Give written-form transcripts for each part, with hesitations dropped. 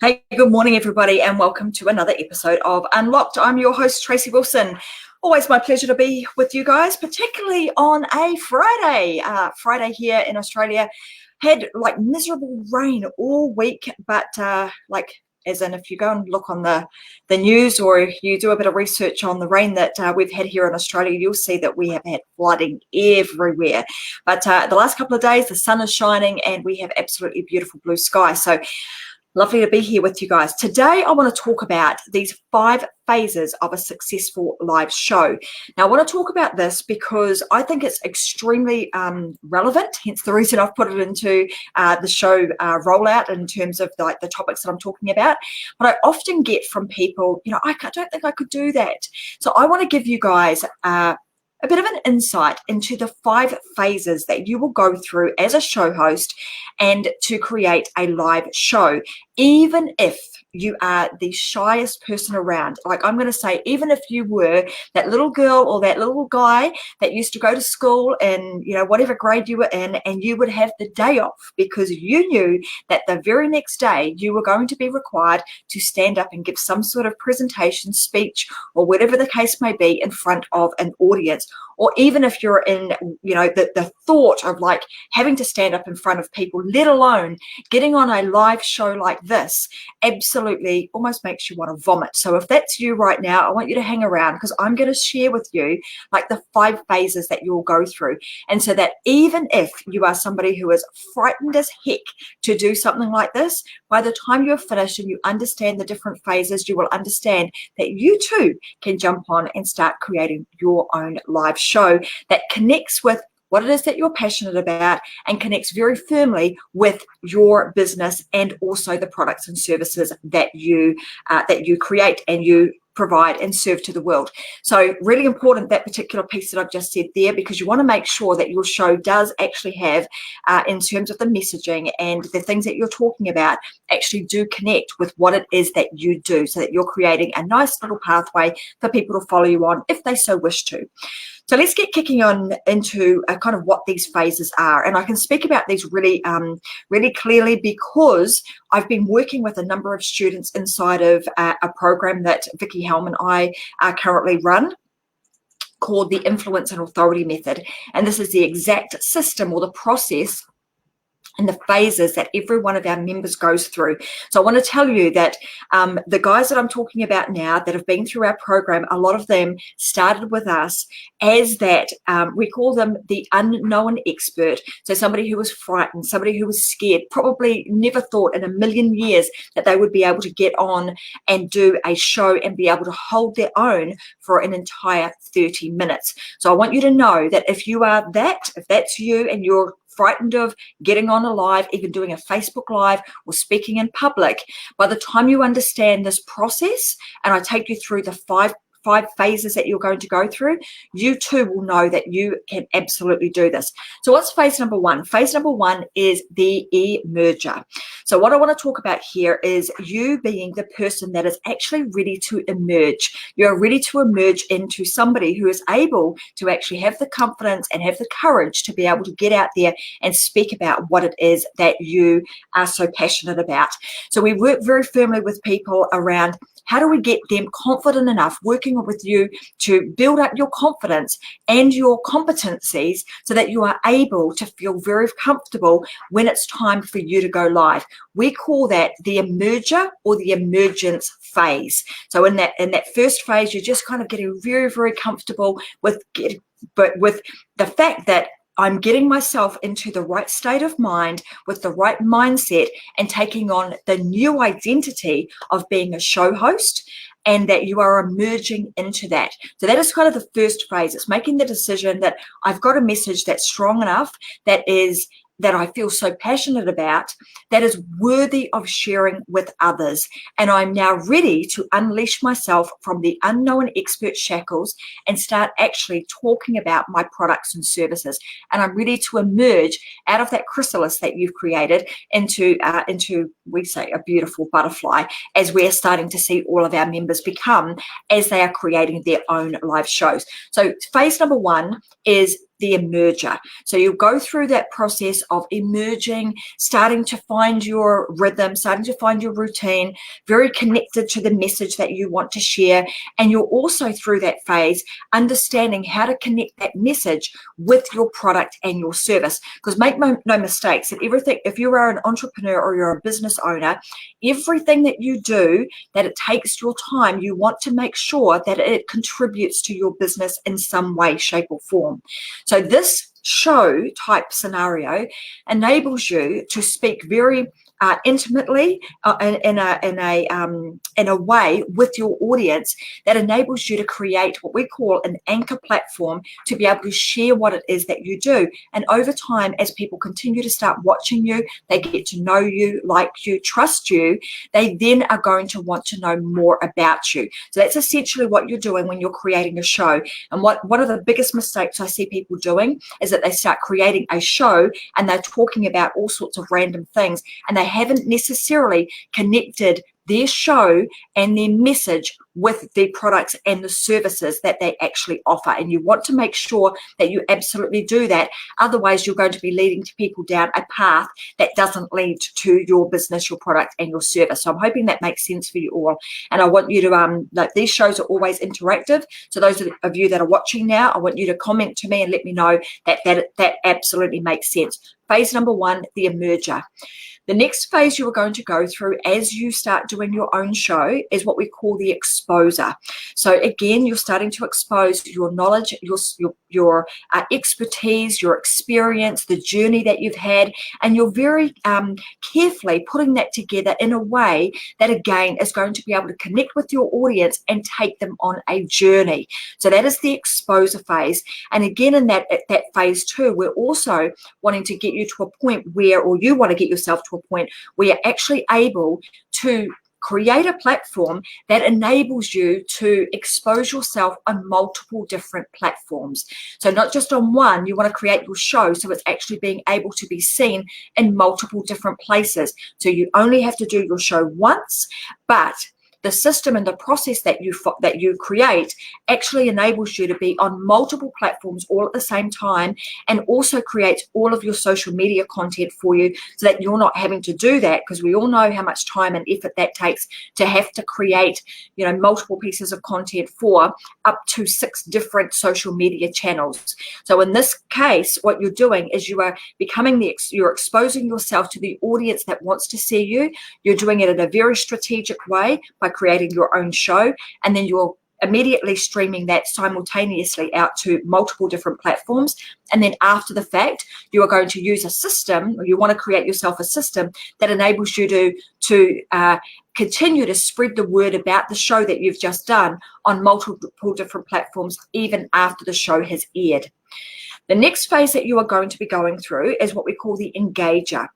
Hey, good morning, everybody, and welcome to another episode of Unlocked. I'm your host, Tracy Wilson. Always my pleasure to be with you guys, particularly on a Friday. Friday here in Australia had like miserable rain all week, but as in if you go and look on the news or if you do a bit of research on the rain that we've had here in Australia, you'll see that we have had flooding everywhere. But the last couple of days, the sun is shining and we have absolutely beautiful blue sky. So lovely to be here with you guys. Today, I want to talk about these 5 phases of a successful live show. Now, I want to talk about this because I think it's extremely relevant, hence the reason I've put it into the show rollout in terms of like the topics that I'm talking about. But I often get from people, I don't think I could do that. So I want to give you guys a bit of an insight into the 5 phases that you will go through as a show host and to create a live show, even if you are the shyest person around. Like I'm going to say, even if you were that little girl or that little guy that used to go to school in, whatever grade you were in, and you would have the day off because you knew that the very next day you were going to be required to stand up and give some sort of presentation, speech, or whatever the case may be in front of an audience. Or even if you're in, the thought of like having to stand up in front of people, let alone getting on a live show like this, absolutely almost makes you want to vomit. So if that's you right now, I want you to hang around because I'm going to share with you like the 5 phases that you'll go through. And so that even if you are somebody who is frightened as heck to do something like this, by the time you're finished and you understand the different phases, you will understand that you too can jump on and start creating your own live show that connects with what it is that you're passionate about and connects very firmly with your business and also the products and services that you create and you provide and serve to the world. So really important, that particular piece that I've just said there, because you want to make sure that your show does actually have, in terms of the messaging and the things that you're talking about, actually do connect with what it is that you do, so that you're creating a nice little pathway for people to follow you on if they so wish to. So let's get kicking on into kind of what these phases are. And I can speak about these really, really clearly because I've been working with a number of students inside of a program that Vicky Helm and I currently run, called the Influence and Authority Method. And this is the exact system or the process and the phases that every one of our members goes through. So I want to tell you that the guys that I'm talking about now that have been through our program, a lot of them started with us as that, we call them the unknown expert. So somebody who was frightened, somebody who was scared, probably never thought in a million years that they would be able to get on and do a show and be able to hold their own for an entire 30 minutes. So I want you to know that if you are that, if that's you and you're frightened of getting on a live, even doing a Facebook Live or speaking in public, by the time you understand this process and I take you through the five phases that you're going to go through, you too will know that you can absolutely do this. So what's phase number 1? Phase number 1 is the emerger. So what I want to talk about here is you being the person that is actually ready to emerge. You're ready to emerge into somebody who is able to actually have the confidence and have the courage to be able to get out there and speak about what it is that you are so passionate about. So we work very firmly with people around how do we get them confident enough, working with you to build up your confidence and your competencies so that you are able to feel very comfortable when it's time for you to go live. We call that the emerger or the emergence phase. So in that first phase, you're just kind of getting very, very comfortable with the fact that I'm getting myself into the right state of mind with the right mindset and taking on the new identity of being a show host, and that you are emerging into that. So that is kind of the first phase. It's making the decision that I've got a message that's strong enough, that I feel so passionate about, that is worthy of sharing with others. And I'm now ready to unleash myself from the unknown expert shackles and start actually talking about my products and services. And I'm ready to emerge out of that chrysalis that you've created into we say, a beautiful butterfly, as we're starting to see all of our members become as they are creating their own live shows. So phase number 1 is the emerger. So you'll go through that process of emerging, starting to find your rhythm, starting to find your routine, very connected to the message that you want to share. And you're also through that phase understanding how to connect that message with your product and your service. Because make no mistakes, that everything, if you are an entrepreneur or you're a business owner, everything that you do, that it takes your time, you want to make sure that it contributes to your business in some way, shape, or form. So this show type scenario enables you to speak very intimately in a way with your audience that enables you to create what we call an anchor platform to be able to share what it is that you do. And over time, as people continue to start watching you, they get to know you, like you, trust you, they then are going to want to know more about you. So that's essentially what you're doing when you're creating a show. And one of the biggest mistakes I see people doing is that they start creating a show and they're talking about all sorts of random things, and they haven't necessarily connected their show and their message with the products and the services that they actually offer. And you want to make sure that you absolutely do that. Otherwise, you're going to be leading to people down a path that doesn't lead to your business, your product, and your service. So I'm hoping that makes sense for you all. And I want you to, these shows are always interactive. So those of you that are watching now, I want you to comment to me and let me know that absolutely makes sense. Phase number 1, the emerger. The next phase you are going to go through as you start doing your own show is what we call the exposer. So again, you're starting to expose your knowledge, your expertise, your experience, the journey that you've had, and you're very carefully putting that together in a way that again is going to be able to connect with your audience and take them on a journey. So that is the exposer phase. And again, in that phase 2, we're also wanting to get you to a point where, or you want to get yourself to a point where you're actually able to create a platform that enables you to expose yourself on multiple different platforms. So not just on one, you want to create your show so it's actually being able to be seen in multiple different places. So you only have to do your show once, but the system and the process that you create actually enables you to be on multiple platforms all at the same time, and also creates all of your social media content for you so that you're not having to do that, because we all know how much time and effort that takes to have to create, multiple pieces of content for up to 6 different social media channels. So in this case, what you're doing is you are you're exposing yourself to the audience that wants to see you. You're doing it in a very strategic way by creating your own show, and then you're immediately streaming that simultaneously out to multiple different platforms. And then after the fact, you are going to use a system, or you want to create yourself a system that enables you to continue to spread the word about the show that you've just done on multiple different platforms, even after the show has aired. The next phase that you are going to be going through is what we call the engager.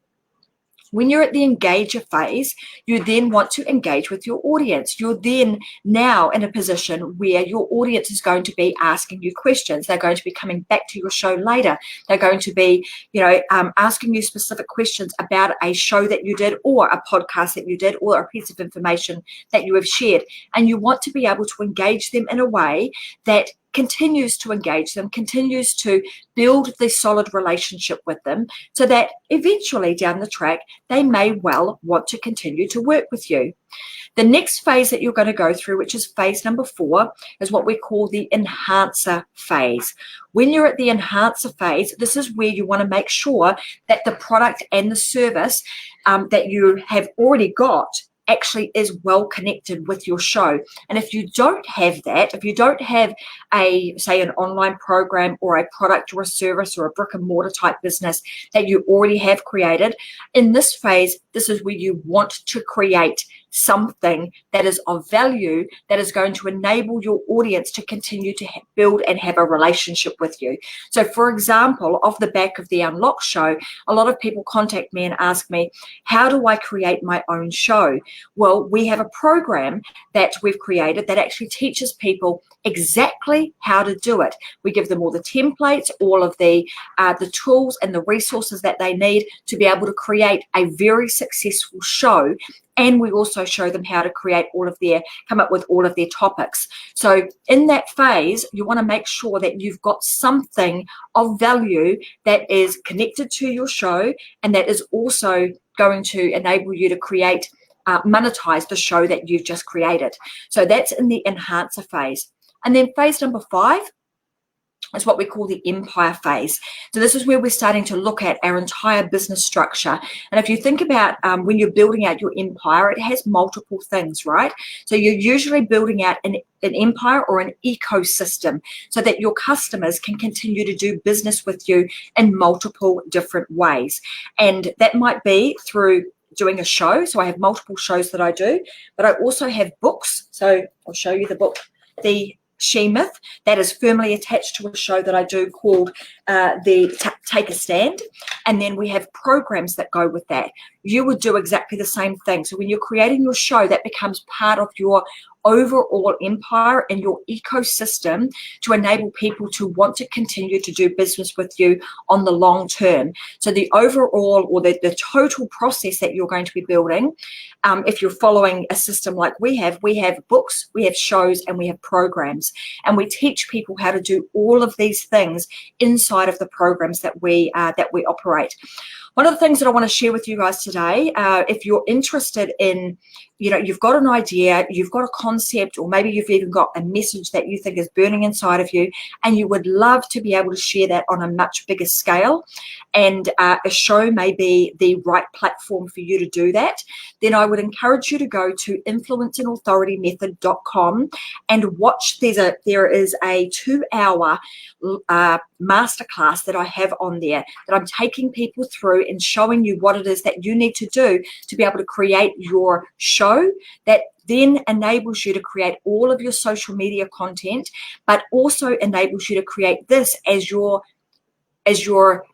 When you're at the engager phase, you then want to engage with your audience. You're then now in a position where your audience is going to be asking you questions. They're going to be coming back to your show later. They're going to be, asking you specific questions about a show that you did, or a podcast that you did, or a piece of information that you have shared. And you want to be able to engage them in a way that continues to engage them, continues to build this solid relationship with them, so that eventually down the track, they may well want to continue to work with you. The next phase that you're going to go through, which is phase number 4, is what we call the enhancer phase. When you're at the enhancer phase, this is where you want to make sure that the product and the service that you have already got actually is well connected with your show. And if you don't have that, if you don't have say an online program or a product or a service or a brick and mortar type business that you already have created, in this phase, this is where you want to create something that is of value, that is going to enable your audience to continue to build and have a relationship with you. So for example, off the back of the Unlock show, a lot of people contact me and ask me, how do I create my own show? Well, we have a program that we've created that actually teaches people exactly how to do it. We give them all the templates, all of the tools and the resources that they need to be able to create a very successful show. And we also show them how to come up with all of their topics. So in that phase, you want to make sure that you've got something of value that is connected to your show, and that is also going to enable you to monetize the show that you've just created. So that's in the enhancer phase. And then phase number 5 is what we call the empire phase. So this is where we're starting to look at our entire business structure. And if you think about when you're building out your empire, it has multiple things, right? So you're usually building out an empire or an ecosystem so that your customers can continue to do business with you in multiple different ways. And that might be through doing a show. So I have multiple shows that I do, but I also have books. So I'll show you the book, The She Myth, that is firmly attached to a show that I do called Take a Stand. And then we have programs that go with that. You would do exactly the same thing. So when you're creating your show, that becomes part of your overall empire and your ecosystem to enable people to want to continue to do business with you on the long term. So the overall or the total process that you're going to be building, if you're following a system like we have books, we have shows, and we have programs. And we teach people how to do all of these things inside of the programs that we operate. One of the things that I want to share with you guys today, if you're interested in, you've got an idea, you've got a concept, or maybe you've even got a message that you think is burning inside of you, and you would love to be able to share that on a much bigger scale, and a show may be the right platform for you to do that, then I would encourage you to go to influenceandauthority.com and watch. There is a 2-hour masterclass that I have on there that I'm taking people through and showing you what it is that you need to do to be able to create your show that then enables you to create all of your social media content, but also enables you to create this as your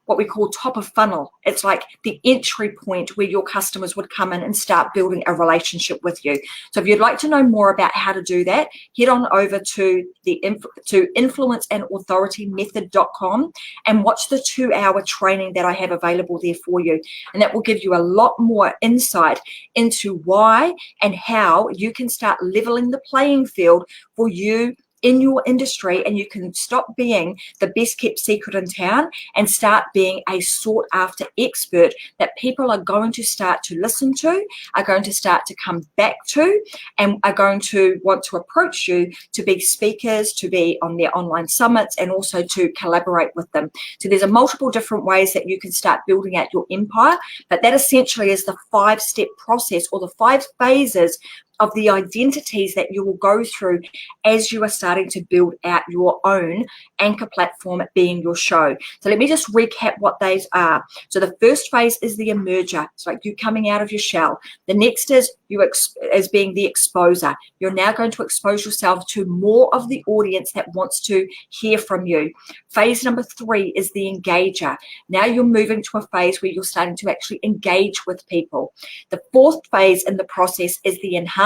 what we call top of funnel. It's like the entry point where your customers would come in and start building a relationship with you. So if you'd like to know more about how to do that, head on over to influenceandauthority.com and watch the 2-hour training that I have available there for you. And that will give you a lot more insight into why and how you can start leveling the playing field for you in your industry, and you can stop being the best kept secret in town and start being a sought after expert that people are going to start to listen to, are going to start to come back to, and are going to want to approach you to be speakers, to be on their online summits, and also to collaborate with them. So there's a multiple different ways that you can start building out your empire, but that essentially is the 5-step process, or the 5 phases of the identities that you will go through as you are starting to build out your own anchor platform, being your show. So let me just recap what these are. So the first phase is the emerger. It's like you coming out of your shell. The next is you as being the exposer. You're now going to expose yourself to more of the audience that wants to hear from you. Phase number 3 is the engager. Now you're moving to a phase where you're starting to actually engage with people. The 4th phase in the process is the enhancer.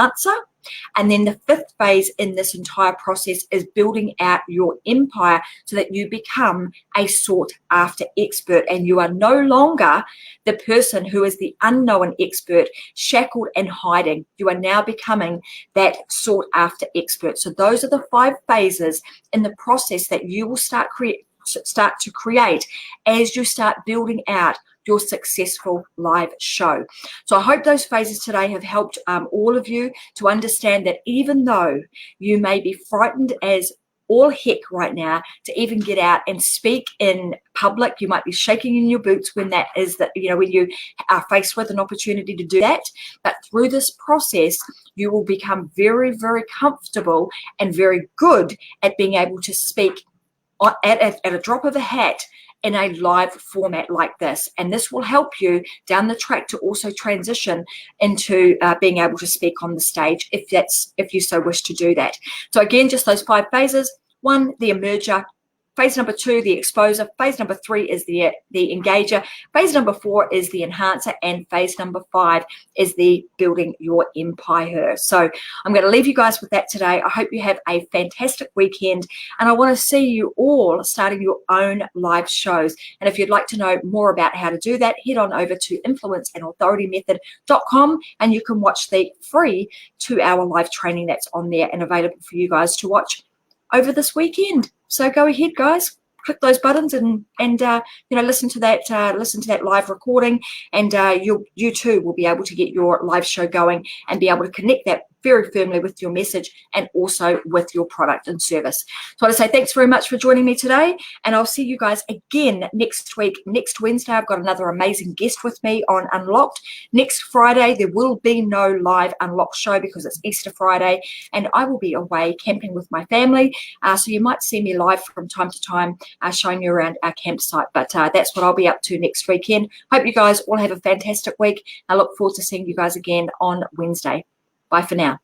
And then the 5th phase in this entire process is building out your empire so that you become a sought after expert, and you are no longer the person who is the unknown expert, shackled and hiding. You are now becoming that sought after expert. So those are the 5 phases in the process that you will start to create as you start building out your successful live show. So I hope those phases today have helped all of you to understand that even though you may be frightened as all heck right now to even get out and speak in public, you might be shaking in your boots when when you are faced with an opportunity to do that. But through this process, you will become very, very comfortable and very good at being able to speak at a drop of a hat in a live format like this. And this will help you down the track to also transition into being able to speak on the stage if you so wish to do that. So again, just those 5 phases. 1, the emerger. Phase number 2, the exposer. Phase number 3 is the engager. Phase number 4 is the enhancer. And phase number 5 is the building your empire. So I'm going to leave you guys with that today. I hope you have a fantastic weekend. And I want to see you all starting your own live shows. And if you'd like to know more about how to do that, head on over to influenceandauthoritymethod.com and you can watch the free 2-hour live training that's on there and available for you guys to watch over this weekend. So go ahead, guys, click those buttons and listen to that live recording, and you too will be able to get your live show going and be able to connect that very firmly with your message and also with your product and service. So I want to say thanks very much for joining me today, and I'll see you guys again next week. Next Wednesday, I've got another amazing guest with me on Unlocked. Next Friday, there will be no live Unlocked show because it's Easter Friday, and I will be away camping with my family. So you might see me live from time to time showing you around our campsite, but that's what I'll be up to next weekend. Hope you guys all have a fantastic week. I look forward to seeing you guys again on Wednesday. Bye for now.